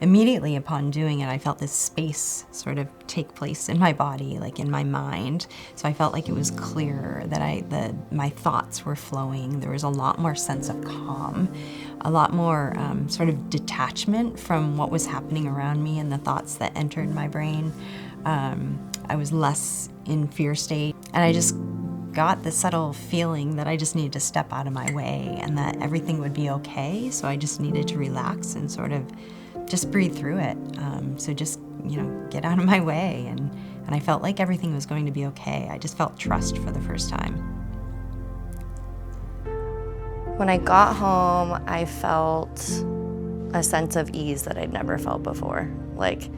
immediately upon doing it, I felt this space sort of take place in my body, like in my mind. So I felt like it was clearer, that my thoughts were flowing. There was a lot more sense of calm, a lot more sort of detachment from what was happening around me and the thoughts that entered my brain. I was less in fear state, and I just got the subtle feeling that I just needed to step out of my way and that everything would be okay. So I just needed to relax and sort of just breathe through it. So just, get out of my way. And I felt like everything was going to be okay. I just felt trust for the first time. When I got home, I felt a sense of ease that I'd never felt before. Like,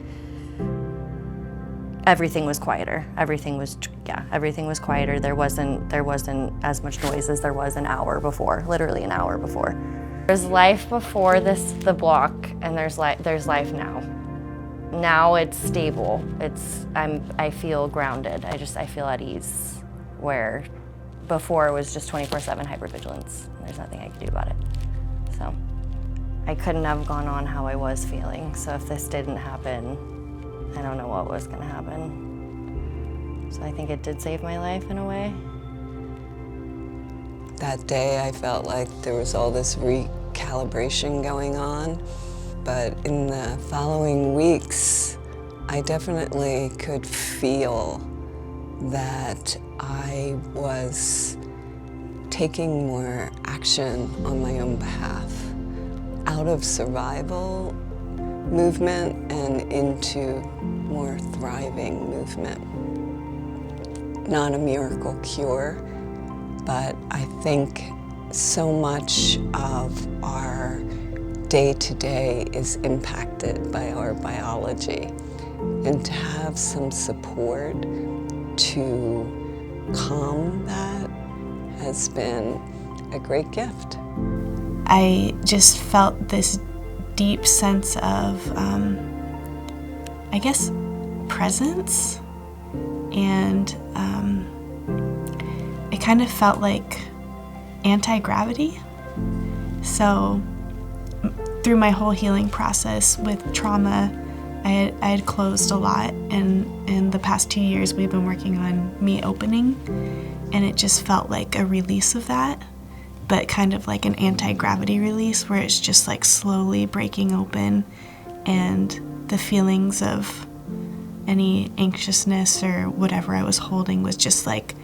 everything was quieter. Everything was quieter. There wasn't as much noise as there was an hour before, literally an hour before. There's life before the block, and there's life now. Now it's stable. I feel grounded. I feel at ease, where before it was just 24/7 hypervigilance. There's nothing I could do about it. So I couldn't have gone on how I was feeling. So if this didn't happen, I don't know what was gonna happen. So I think it did save my life in a way. That day I felt like there was all this recalibration going on, but in the following weeks, I definitely could feel that I was taking more action on my own behalf, out of survival movement and into more thriving movement. Not a miracle cure, but I think so much of our day-to-day is impacted by our biology. And to have some support to calm that has been a great gift. I just felt this deep sense of, presence, and it kind of felt like anti-gravity. So through my whole healing process with trauma, I had closed a lot, and in the past 2 years we've been working on me opening, and it just felt like a release of that, but kind of like an anti-gravity release where it's just like slowly breaking open, and the feelings of any anxiousness or whatever I was holding was just like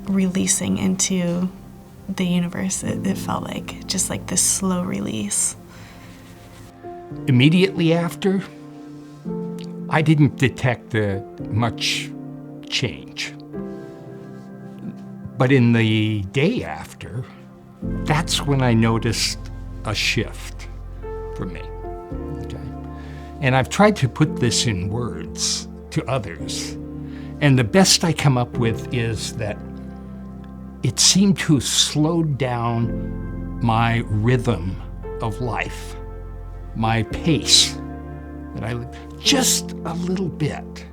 releasing into the universe. It felt like just like this slow release. Immediately after, I didn't detect much change. But in the day after, that's when I noticed a shift for me. Okay? And I've tried to put this in words to others. And the best I come up with is that it seemed to slow down my rhythm of life, my pace that I live, just a little bit,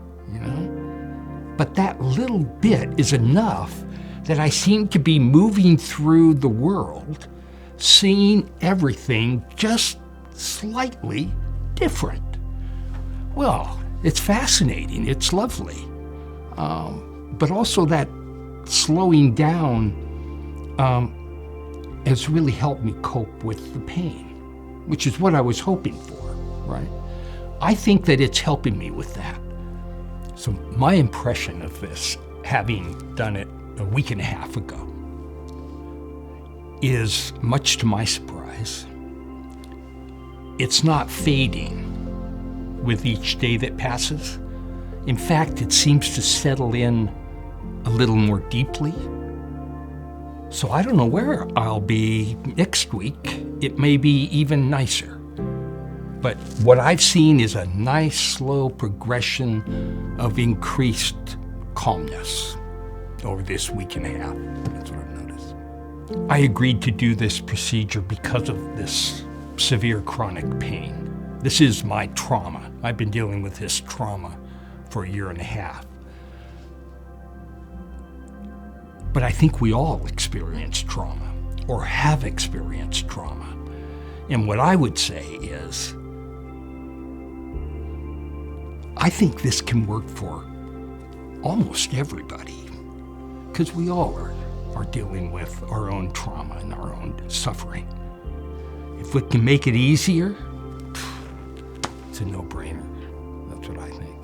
But that little bit is enough that I seem to be moving through the world, seeing everything just slightly different. Well, it's fascinating, it's lovely. But also that slowing down has really helped me cope with the pain, which is what I was hoping for, right? I think that it's helping me with that. So my impression of this, having done it a week and a half ago, is, much to my surprise, it's not fading with each day that passes. In fact, it seems to settle in a little more deeply. So I don't know where I'll be next week. It may be even nicer. But what I've seen is a nice, slow progression of increased calmness over this week and a half. That's what I've noticed. I agreed to do this procedure because of this severe chronic pain. This is my trauma. I've been dealing with this trauma for a year and a half. But I think we all experience trauma, or have experienced trauma. And what I would say is, I think this can work for almost everybody, because we all are dealing with our own trauma and our own suffering. If we can make it easier, it's a no-brainer. That's what I think.